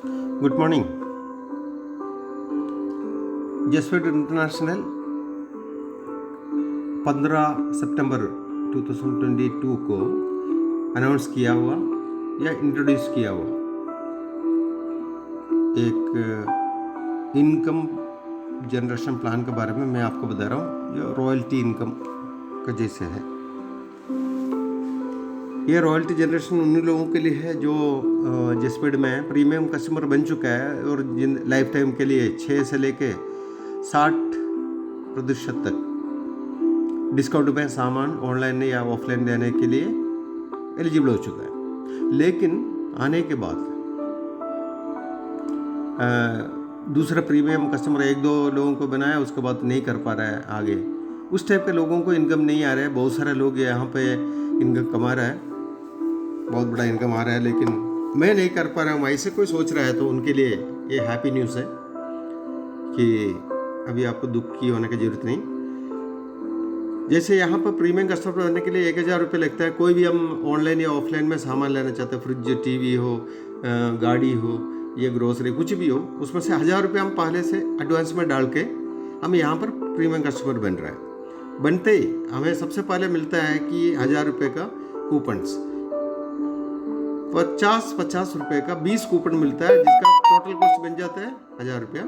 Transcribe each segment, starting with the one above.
Good morning. जसफीड international 15 सितंबर 2022 को अनाउंस किया हुआ या इंट्रोड्यूस किया हुआ एक इनकम जनरेशन प्लान के बारे में मैं आपको बता रहा हूँ। ये रॉयल्टी इनकम का जैसे है। ये रॉयल्टी जनरेशन उन लोगों के लिए है जो जसफीड में प्रीमियम कस्टमर बन चुका है और जिन लाइफ टाइम के लिए 6 से लेके 60% तक डिस्काउंट में सामान ऑनलाइन या ऑफलाइन देने के लिए एलिजिबल हो चुका है। लेकिन आने के बाद दूसरा प्रीमियम कस्टमर 1-2 लोगों को बनाया, उसके बाद नहीं कर पा रहा है आगे। उस टाइप के लोगों को इनकम नहीं आ रहा है। बहुत सारे लोग यहाँ पे इनकम कमा रहा है, बहुत बड़ा इनकम आ रहा है, लेकिन मैं नहीं कर पा रहा हूँ, ऐसे कोई सोच रहा है तो उनके लिए ये हैप्पी न्यूज़ है कि अभी आपको दुख की होने की ज़रूरत नहीं। जैसे यहाँ पर प्रीमियम कस्टमर बनने के लिए 1000 रुपये लगता है। कोई भी हम ऑनलाइन या ऑफलाइन में सामान लेना चाहते हैं, फ्रिज, टीवी हो, गाड़ी हो, ये ग्रोसरी कुछ भी हो, उसमें से 1000 रुपये हम पहले से एडवांस में डाल के हम यहाँ पर प्रीमियम कस्टमर बन रहे हैं। बनते ही हमें सबसे पहले मिलता है कि 1000 रुपये का कूपन्स, 50 रुपये का 20 कूपन मिलता है, जिसका टोटल कॉस्ट बन जाता है 1000 रुपया।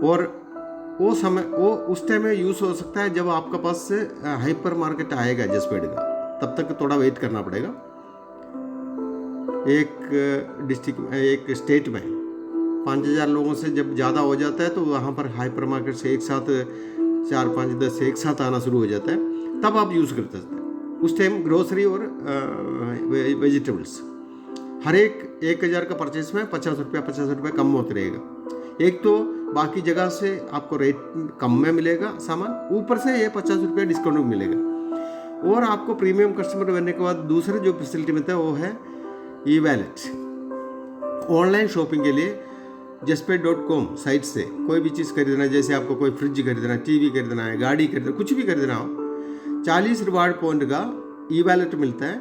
और वो उस टाइम में यूज़ हो सकता है जब आपके पास से हाइपर मार्केट आएगा जसफीड का, तब तक थोड़ा वेट करना पड़ेगा। एक डिस्ट्रिक्ट में, एक स्टेट में 5000 लोगों से जब ज़्यादा हो जाता है तो वहाँ पर हाइपर मार्केट से एक साथ 4, 5, 10 एक साथ आना शुरू हो जाता है, तब आप यूज़ कर सकते हैं। उस टाइम ग्रोसरी और वेजिटेबल्स हर एक 1000 का परचेज में 50 रुपये कम होते रहेगा। एक तो बाकी जगह से आपको रेट कम में मिलेगा सामान, ऊपर से ये 50 रुपये डिस्काउंट में मिलेगा। और आपको प्रीमियम कस्टमर बनने के बाद दूसरे जो फैसिलिटी मिलता है वो है ई वैलेट। ऑनलाइन शॉपिंग के लिए justpay.com साइट से कोई भी चीज़ खरीदना है, जैसे आपको कोई फ्रिज खरीदना है, टीवी खरीदना है, गाड़ी खरीदना, कुछ भी खरीदना हो, 40 रिवार्ड पॉइंट का ई वैलेट मिलता है।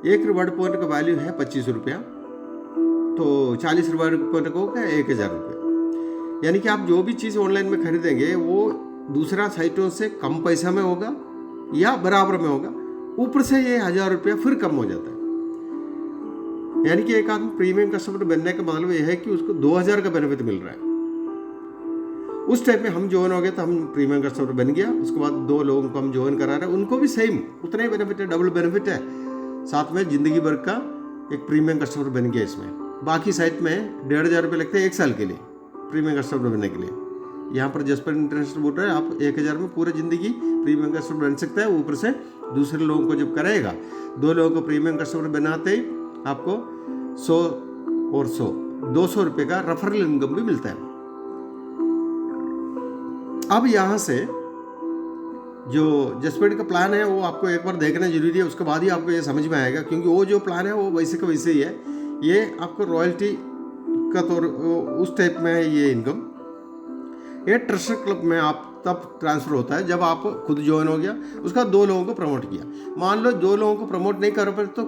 एक रिवार्ड पॉइंट का वैल्यू है 25 रुपया, तो 40 रिवार्ड पॉइंट को क्या 1000 रुपये। यानी कि आप जो भी चीज़ ऑनलाइन में खरीदेंगे वो दूसरा साइटों से कम पैसा में होगा या बराबर में होगा, ऊपर से ये 1000 रुपया फिर कम हो जाता है। यानी कि एक आदमी प्रीमियम कस्टमर बनने का मतलब यह है कि उसको 2000 का बेनिफिट मिल रहा है। उस टाइप में हम ज्वाइन हो गए तो हम प्रीमियम कस्टमर बन गया। उसके बाद 2 लोगों को हम ज्वाइन करा रहे हैं, उनको भी सेम उतना ही बेनिफिट है, डबल बेनिफिट है। साथ में ज़िंदगी भर का एक प्रीमियम कस्टमर बन गया इसमें। बाकी साइट में 1500 रुपये लगते हैं 1 साल के लिए प्रीमियम कस्टमर बनने के लिए। यहाँ पर जसफीड इंटरनेशनल बोल रहा है आप 1000 में पूरी ज़िंदगी प्रीमियम कस्टमर बन सकता है। ऊपर से दूसरे लोगों को जब कराएगा, 2 लोगों को प्रीमियम कस्टमर बनाते ही आपको 100 और 100 200 रुपये का रेफरल इनकम भी मिलता है। अब यहाँ से जो जसफीड का प्लान है वो आपको एक बार देखना जरूरी है, उसके बाद ही आपको ये समझ में आएगा, क्योंकि वो जो प्लान है वो वैसे का वैसे ही है। ये आपको रॉयल्टी का तौर उस टाइप में है ये इनकम। ये ट्रस्टर क्लब में आप तब ट्रांसफ़र होता है जब आप खुद ज्वाइन हो गया, उसका 2 लोगों को प्रमोट किया। मान लो 2 लोगों को प्रमोट नहीं कर पाए तो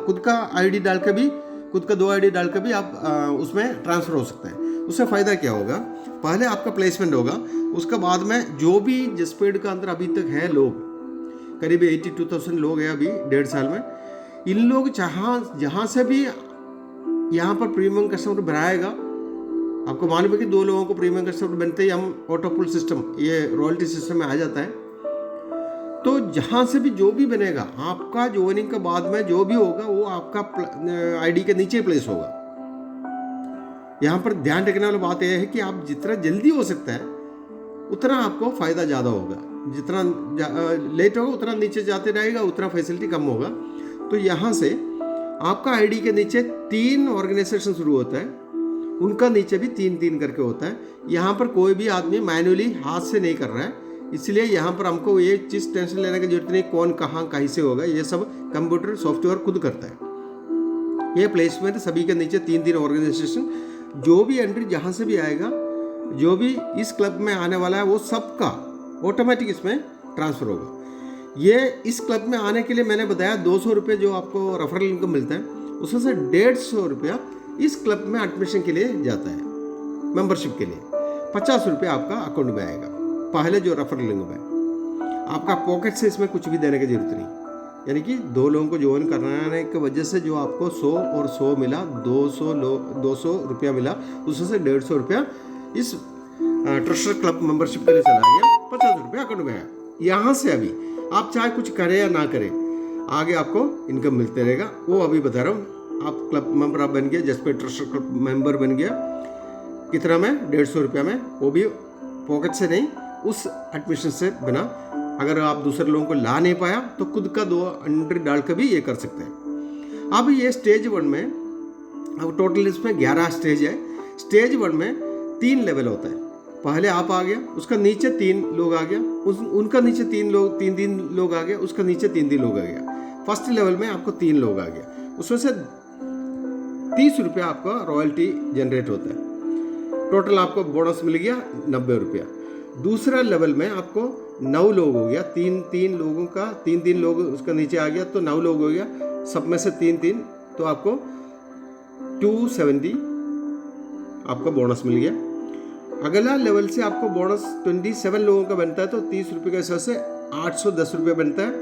खुद का आईडी डाल के भी, खुद का 2 आईडी डाल के भी आप उसमें ट्रांसफ़र हो सकते हैं। उससे फ़ायदा क्या होगा, पहले आपका प्लेसमेंट होगा, उसके बाद में जो भी जसफीड का अंदर अभी तक है लोग, करीब 82,000 लोग हैं अभी 1.5 साल में। इन लोग जहाँ से भी यहाँ पर प्रीमियम कस्टमर बनाएगा, आपको मालूम है कि 2 लोगों को प्रीमियम कस्टमर बनते ही हम ऑटो पुल सिस्टम, ये रॉयल्टी सिस्टम में आ जाता है। तो जहाँ से भी जो भी बनेगा, आपका ज्वाइनिंग के बाद में जो भी होगा वो आपका आईडी के नीचे प्लेस होगा। यहाँ पर ध्यान रखने वाली बात यह है कि आप जितना जल्दी हो सकता है उतना आपको फ़ायदा ज़्यादा होगा, जितना लेट होगा उतना नीचे जाते रहेगा, उतना फैसिलिटी कम होगा। तो यहाँ से आपका आईडी के नीचे 3 ऑर्गेनाइजेशन शुरू होता है, उनका नीचे भी 3-3 करके होता है। यहाँ पर कोई भी आदमी मैन्युअली हाथ से नहीं कर रहा है, इसलिए यहाँ पर हमको ये चीज़ टेंशन लेने की जरूरत नहीं, कौन कहाँ कहीं से होगा, ये सब कंप्यूटर सॉफ्टवेयर खुद करता है। ये प्लेसमेंट सभी के नीचे 3-3 ऑर्गेनाइजेशन, जो भी एंट्री जहाँ से भी आएगा, जो भी इस क्लब में आने वाला है वो सबका ऑटोमेटिक इसमें ट्रांसफ़र होगा। ये इस क्लब में आने के लिए मैंने बताया 200 रुपये जो आपको रेफरल इनकम मिलता है, उसमें से 150 रुपया इस क्लब में एडमिशन के लिए जाता है, मेंबरशिप के लिए। 50 रुपया आपका अकाउंट में आएगा, पहले जो रेफरल लिंक में। आपका पॉकेट से इसमें कुछ भी देने की जरूरत नहीं, यानी कि 2 लोगों को ज्वाइन कराने की वजह से जो आपको 100 और 100 मिला, 200 रुपया मिला, उसमें से 150 रुपया इस ट्रस्टर क्लब मेंबरशिप के लिए चला गया, 50 रुपया अकाउंट में आया। यहाँ से अभी आप चाहे कुछ करें या ना करें, आगे आपको इनकम मिलते रहेगा। वो अभी बता रहा हूँ, आप क्लब मेंबर आप बन गया, जसप्रीत ट्रस्टर क्लब मेंबर बन गया, कितना में 150 रुपया में, वो भी पॉकेट से नहीं, उस एडमिशन से बिना। अगर आप दूसरे लोगों को ला नहीं पाया तो खुद का 2 एंट्री डाल कर भी ये कर सकते हैं। अब ये स्टेज 1 में, अब टोटल इसमें 11 स्टेज है। स्टेज 1 में 3 लेवल होता है। पहले आप आ गया, उसका नीचे 3 लोग आ गया, उनका नीचे 3 लोग आ गया, उसका नीचे 3 लोग आ गया। फर्स्ट लेवल में आपको 3 लोग आ गया, उसमें से 30 रुपया आपका रॉयल्टी जनरेट होता है। टोटल आपको बोनस मिल गया 90 रुपया। दूसरा लेवल में आपको 9 लोग हो गया, 3 लोगों का 3 लोग उसका नीचे आ गया, तो 9 लोग हो गया, सब में से 3, तो आपको 270 आपका बोनस मिल गया। अगला लेवल से आपको बोनस 27 लोगों का बनता है, तो 30 रुपये के हिसाब से 810 रुपये बनता है,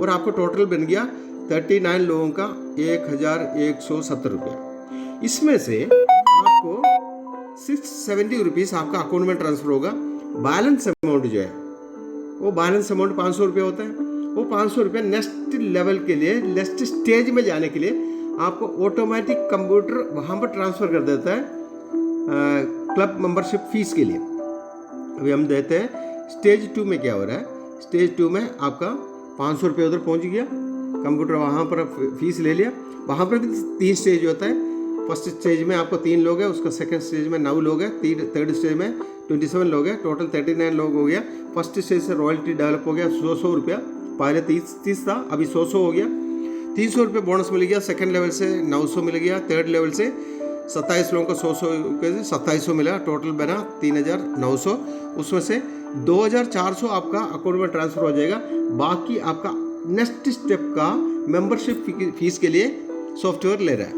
और आपको टोटल बन गया 39 लोगों का 1170 रुपया। इसमें से आपको 670 रुपीज़ आपका अकाउंट में ट्रांसफर होगा। बैलेंस अमाउंट जो है वो बैलेंस अमाउंट 500 रुपये होता है। वो 500 रुपये नेक्स्ट लेवल के लिए, नेक्स्ट स्टेज में जाने के लिए आपको ऑटोमेटिक कंप्यूटर वहाँ पर ट्रांसफ़र कर देता है क्लब मेंबरशिप फीस के लिए। अभी हम देते हैं स्टेज 2 में क्या हो रहा है। स्टेज 2 में आपका 500 रुपये उधर पहुँच गया, कंप्यूटर वहाँ पर फीस ले लिया। वहाँ पर भी 3 स्टेज होता है। फर्स्ट स्टेज में आपको 3 लोग हैं, उसका सेकंड स्टेज में 9 लोग हैं, थर्ड स्टेज में 27 लोग हैं, टोटल 39 लोग हो गया। फर्स्ट स्टेज से रॉयल्टी डेवलप हो गया 100 रुपया, पहले 30 था, अभी 100 हो गया। 300 रुपये बोनस मिल गया। सेकंड लेवल से 900 मिल गया। थर्ड लेवल से 27 लोगों को 100 के 2700 मिला, टोटल बना 3900। उसमें से 2400 आपका अकाउंट में ट्रांसफर हो जाएगा। बाकी आपका नेक्स्ट स्टेप का मेंबरशिप फीस के लिए सॉफ्टवेयर ले रहा है।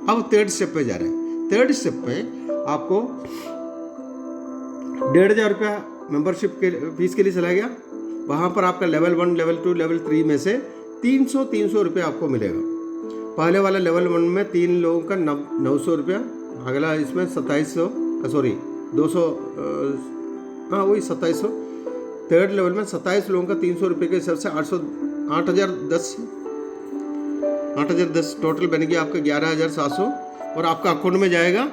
अब थर्ड स्टेप पे जा रहे हैं। थर्ड स्टेप पे आपको 1500 रुपया मेंबरशिप के फीस के लिए चला गया। वहाँ पर आपका लेवल 1, लेवल 2, लेवल 3 में से 300 रुपया आपको मिलेगा। पहले वाला लेवल 1 में 3 लोगों का 900 रुपया, अगला इसमें 200, हाँ वही 2700। थर्ड लेवल में 27 लोगों का 300 रुपये के हिसाब से 8,010 टोटल बन गया आपका 11,700, और आपका अकाउंट में जाएगा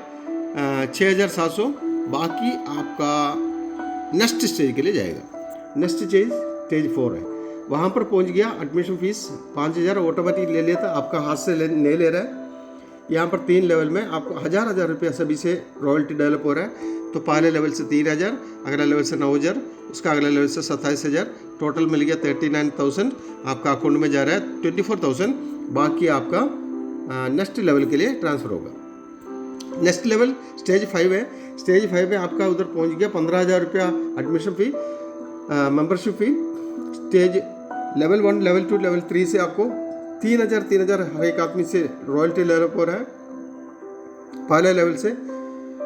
6,700। बाकी आपका नेक्स्ट स्टेज के लिए जाएगा। नेक्स्ट स्टेज 4 है। वहाँ पर पहुँच गया, एडमिशन फीस 5,000 ऑटोमेटिक ले लिया था, आपका हाथ से नहीं ले रहा है। यहाँ पर 3 लेवल में आपको 1,000 रुपया सभी से रॉयल्टी डेवलप हो रहा है। तो पहले लेवल से 3,000, अगला लेवल से 9,000, उसका अगला लेवल से 27,000, टोटल मिल गया 39,000 आपका अकाउंट में जा रहा है। 24,000 बाकी आपका नेक्स्ट लेवल के लिए ट्रांसफ़र होगा। नेक्स्ट लेवल स्टेज 5 है। स्टेज 5 में आपका उधर पहुंच गया 15,000 रुपया एडमिशन फ़ी, मेंबरशिप फ़ी। स्टेज लेवल 1, लेवल 2, लेवल 3 से आपको 3,000 हर एक आदमी से रॉयल्टी डेवलप हो रहा है। पहले लेवल से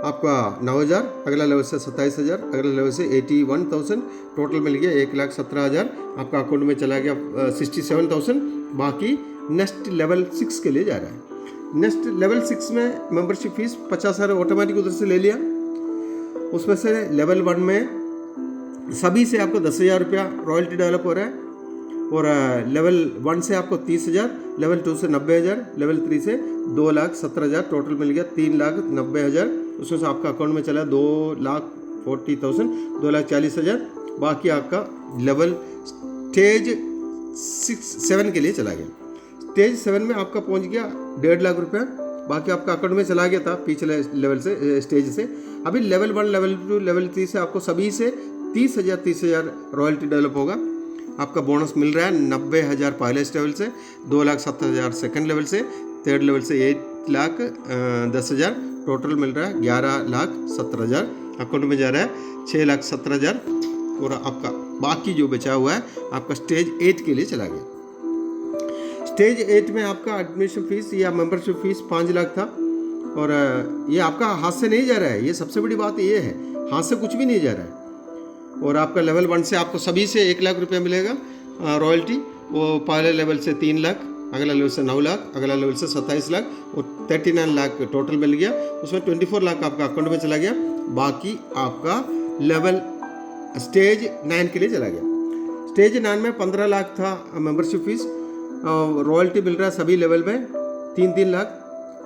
आपका 9,000, अगला लेवल से 27,000, अगला लेवल से 81,000, टोटल मिल गया 1,17,000 आपका अकाउंट में चला गया 67,000। बाकी नेक्स्ट लेवल 6 के लिए जा रहा है। नेक्स्ट लेवल 6 में मेंबरशिप फीस 50,000 ऑटोमेटिक उधर से ले लिया। उसमें से लेवल 1 में सभी से आपको 10,000 रुपया रॉयल्टी डेवलप हो रहा है, और लेवल 1 से आपको 30,000, लेवल 2 से 90,000, लेवल 3 से 2,17,000, टोटल मिल गया 3,90,000। उसमें से आपका अकाउंट में चला 2,40,000, 2,40,000। बाकी आपका लेवल स्टेज 7 के लिए चला गया। स्टेज 7 में आपका पहुंच गया 1.5 लाख रुपया, बाकी आपका अकाउंट में चला गया था पिछले लेवल से, स्टेज से। अभी लेवल 1, लेवल 2, लेवल 3 से आपको सभी से 30,000 रॉयल्टी डेवलप होगा। आपका बोनस मिल रहा है 90,000 पहले लेवल से, 2,70,000 सेकंड लेवल से, थर्ड लेवल से 8,10,000, टोटल मिल रहा है 11,17,000 अकाउंट में जा रहा है 6,17,000। और आपका बाकी जो बचा हुआ है आपका स्टेज 8 के लिए चला गया। स्टेज 8 में आपका एडमिशन फीस या मेंबरशिप फीस 5 लाख था, और ये आपका हाथ से नहीं जा रहा है, ये सबसे बड़ी बात ये है, हाथ से कुछ भी नहीं जा रहा है। और आपका लेवल 1 से आपको सभी से 1 लाख रुपये मिलेगा रॉयल्टी। वो पहले लेवल से 3 लाख, अगला लेवल से 9 लाख, अगला लेवल से 27 लाख और 39 लाख टोटल मिल गया। उसमें 24 लाख आपका अकाउंट में चला गया, बाकी आपका लेवल स्टेज 9 के लिए चला गया। स्टेज 9 में 15 लाख था मेंबरशिप फीस, रॉयल्टी मिल रहा है सभी लेवल में 3-3 लाख।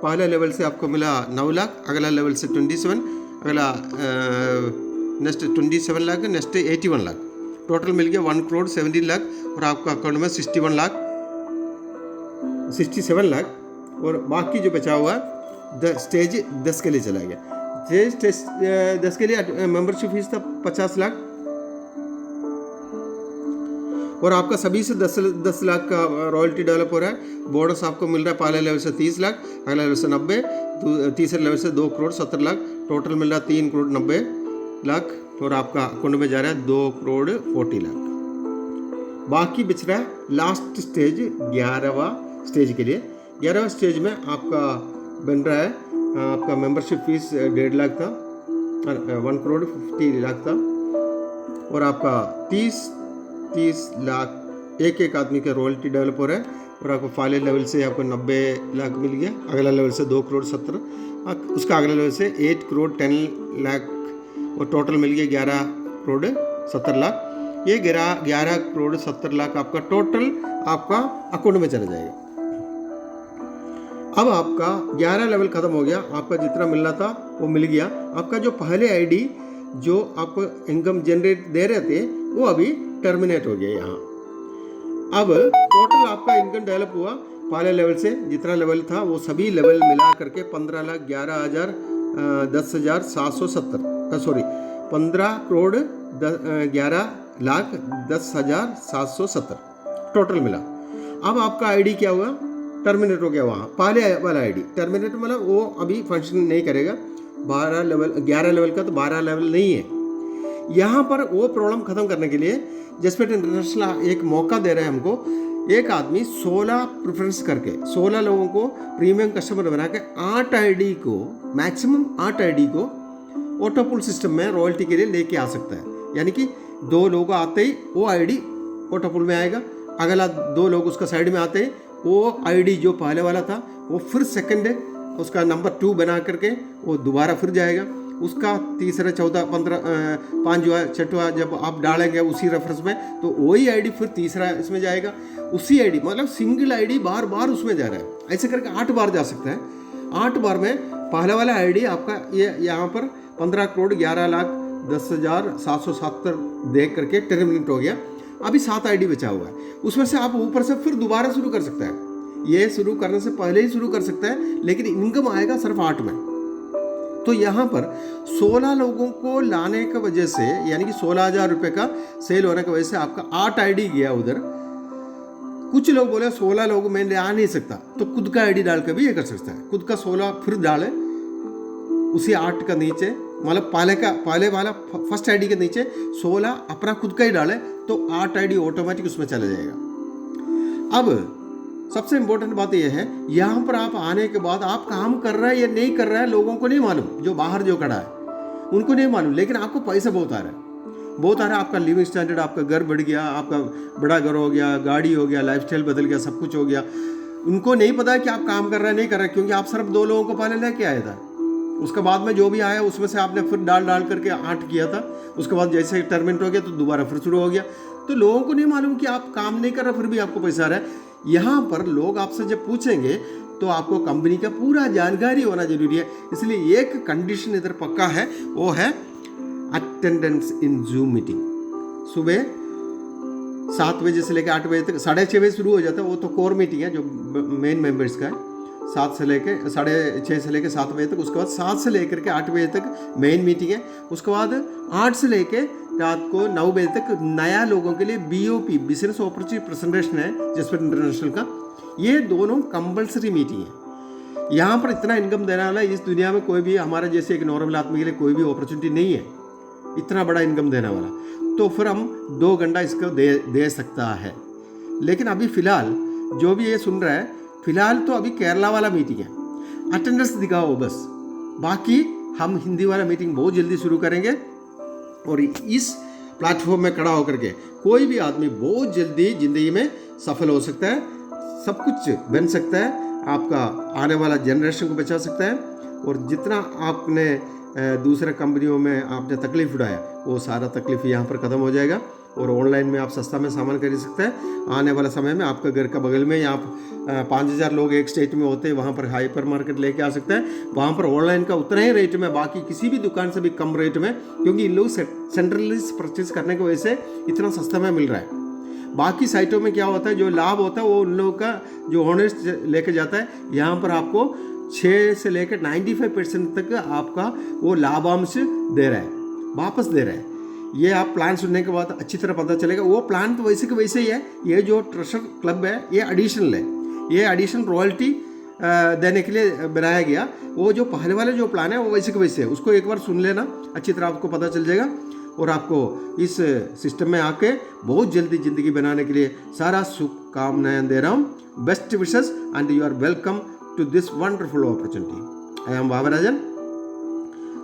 पहले लेवल से आपको मिला 9 लाख, अगला लेवल से 27, अगला next 27 lakh, next 81 lakh, total मिल गया 1 करोड़ 17 लाख। और आपका अकाउंट में 67 लाख, और बाकी जो बचा हुआ स्टेज 10 के लिए चला गया। स्टेज 10 के लिए मेंबरशिप फीस था 50 लाख, और आपका सभी से 10 लाख का रॉयल्टी डेवलप हो रहा है। बोनस आपको मिल रहा है पहले लेवल से 30 लाख, अगले लेवल से 90, तीसरे लेवल से 2 करोड़ 70 लाख, टोटल मिल रहा है 3 करोड़ 90 लाख, और आपका अकाउंट में जा रहा है 2 करोड़ 40 लाख। बाकी बच रहा है लास्ट स्टेज 11वां स्टेज के लिए। 11वां स्टेज में आपका बन रहा है आपका मेंबरशिप फीस 1.5 लाख था, 1 करोड़ 50 लाख था, और आपका 30 लाख एक आदमी का रॉयल्टी डेवलप हो रहा है। और आपको पहले लेवल से आपको 90 लाख मिल गया, अगला लेवल से 2 करोड़ 70, उसका अगला लेवल से 8 करोड़ 10 लाख, और टोटल मिल गया 11 करोड़ 70 लाख। ये 11 करोड़ 70 लाख आपका टोटल आपका अकाउंट में चला जाएगा। अब आपका 11 लेवल खत्म हो गया, आपका जितना मिलना था वो मिल गया। आपका जो पहले आईडी जो आपको इनकम जनरेट दे रहे थे वो अभी टर्मिनेट हो गया यहाँ। अब टोटल आपका इनकम डेवलप हुआ पहले लेवल से जितना लेवल था वो सभी लेवल मिला करके 15 लाख 11,000 10,770 सॉरी 15 करोड़ 11 लाख 10,770 टोटल मिला। अब आपका आईडी क्या हुआ, टर्मिनेट हो गया। वहाँ पहले वाला आईडी टर्मिनेट मतलब वो अभी फंक्शन नहीं करेगा। 11 लेवल का तो 12 लेवल नहीं है। यहाँ पर वो प्रॉब्लम खत्म करने के लिए जसप्रीत इंटरनेशनल एक मौका दे रहे हैं हमको। एक आदमी 16 प्रेफरेंस करके 16 लोगों को प्रीमियम कस्टमर बना के 8 आईडी को मैक्सिमम 8 आईडी को ऑटो पुल सिस्टम में रॉयल्टी के लिए लेके आ सकता है। यानी कि 2 लोग आते ही वो आईडी ऑटो पुल में आएगा, अगला 2 लोग उसका साइड में आते ही वो आईडी जो पहले वाला था वो फिर सेकंड उसका नंबर 2 बना करके वो दोबारा फिर जाएगा। उसका तीसरा 14 15 5वां 6वां जब आप डालेंगे उसी रेफरेंस में तो वही आईडी फिर तीसरा इसमें जाएगा। उसी आईडी मतलब सिंगल आईडी बार बार उसमें जा रहा है। ऐसे करके 8 बार जा सकता है। 8 बार में पहले वाला आईडी आपका ये यहाँ पर 15 करोड़ 11 लाख 10,770 देख करके टर्मिनेट हो गया। अभी 7 आईडी बचा हुआ है, उसमें से आप ऊपर से फिर दोबारा शुरू कर सकता है। ये शुरू करने से पहले ही शुरू कर सकता है, लेकिन इनकम आएगा सिर्फ 8 में। तो यहाँ पर 16 लोगों को लाने की वजह से यानी कि 16,000 रुपये का सेल होने की वजह से आपका 8 आईडी गया उधर। कुछ लोग बोले 16 लोग मैं आ नहीं सकता, तो खुद का आईडी डाल कर भी ये कर सकता है। खुद का 16 फिर डाले उसी 8 का नीचे, मतलब पहले वाला फर्स्ट आईडी के नीचे 16 अपना खुद का ही डाले तो 8 आईडी ऑटोमेटिक उसमें चला जाएगा। अब सबसे इम्पोर्टेंट बात यह है, यहाँ पर आप आने के बाद आप काम कर रहा है या नहीं कर रहा है लोगों को नहीं मालूम। जो बाहर जो खड़ा है उनको नहीं मालूम, लेकिन आपको पैसा बहुत आ रहा है, बहुत आ रहा है। आपका लिविंग स्टैंडर्ड, आपका घर बढ़ गया, आपका बड़ा घर हो गया, गाड़ी हो गया, लाइफस्टाइल बदल गया, सब कुछ हो गया। उनको नहीं पता है कि आप काम कर रहे हैं नहीं कर रहे, क्योंकि आप सिर्फ 2 लोगों को पहले लेके आया था। उसके बाद में जो भी आया उसमें से आपने फिर डाल करके 8 किया था। उसके बाद जैसे टर्मिनेट हो गया तो दोबारा फिर शुरू हो गया। तो लोगों को नहीं मालूम कि आप काम नहीं कर रहे फिर भी आपको पैसा आ रहा है। यहाँ पर लोग आपसे जब पूछेंगे तो आपको कंपनी का पूरा जानकारी होना जरूरी है। इसलिए एक कंडीशन इधर पक्का है, वो है अटेंडेंस इन जूम मीटिंग। सुबह 7 बजे से लेकर 8 बजे तक, 6:30 बजे शुरू हो जाता है। वो तो कोर मीटिंग है जो मेन मेंबर्स का है। 7 से लेकर 6:30 से लेकर 7 बजे तक। उसके बाद 7 से लेकर के 8 बजे तक मेन मीटिंग है। उसके बाद 8 से लेकर रात को 9 बजे तक नया लोगों के लिए BOP बिजनेस अपॉर्चुनिटी प्रेजेंटेशन है जसप्रीत इंटरनेशनल का। ये दोनों कंपलसरी मीटिंग है। यहाँ पर इतना इनकम देने वाला इस दुनिया में कोई भी हमारे जैसे एक नॉर्मल आदमी के लिए कोई भी अपॉर्चुनिटी नहीं है, इतना बड़ा इनकम देने वाला। तो फिर हम 2 घंटा इसको दे सकता है। लेकिन अभी फ़िलहाल जो भी ये सुन रहा है, फिलहाल तो अभी केरला वाला मीटिंग है, अटेंडेंस दिखाओ बस, बाकी हम हिंदी वाला मीटिंग बहुत जल्दी शुरू करेंगे। और इस प्लेटफॉर्म में खड़ा होकर के कोई भी आदमी बहुत जल्दी ज़िंदगी में सफल हो सकता है, सब कुछ बन सकता है, आपका आने वाला जनरेशन को बचा सकता है। और जितना आपने दूसरे कंपनियों में आपने तकलीफ उठाया, वो सारा तकलीफ यहाँ पर ख़त्म हो जाएगा और ऑनलाइन में आप सस्ता में सामान खरीद सकते हैं। आने वाला समय में आपका घर का बगल में या 5,000 लोग एक स्टेट में होते हैं, वहाँ पर हाइपर मार्केट लेके आ सकते हैं। वहाँ पर ऑनलाइन का उतना ही रेट में, बाकी किसी भी दुकान से भी कम रेट में, क्योंकि इन लोग सेंट्रलाइज परचेज करने की वजह से इतना सस्ता में मिल रहा है। बाकी साइटों में क्या होता है, जो लाभ होता है वो उन लोगों का जो ऑनेस्ट लेके जाता है। यहाँ पर आपको 6 से लेकर 95% तक आपका वो लाभांश दे रहा है, वापस दे रहा है। ये आप प्लान सुनने के बाद अच्छी तरह पता चलेगा। वो प्लान तो वैसे के वैसे ही है, ये जो ट्रेजर क्लब है ये एडिशनल है, ये एडिशनल रॉयल्टी देने के लिए बनाया गया। वो जो पहले वाले जो प्लान है वो वैसे के वैसे है, उसको एक बार सुन लेना, अच्छी तरह आपको पता चल जाएगा। और आपको इस सिस्टम में आके बहुत जल्दी ज़िंदगी बनाने के लिए सारा शुभकामनाएं दे रहा हूँ। Best wishes and you are welcome to this wonderful opportunity. I am Baba Rajan,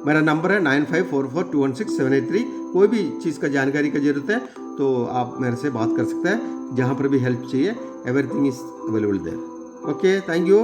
मेरा नंबर है 9544216783। कोई भी चीज़ का जानकारी का जरूरत है तो आप मेरे से बात कर सकते हैं, जहाँ पर भी हेल्प चाहिए, everything is available there. Okay, thank you.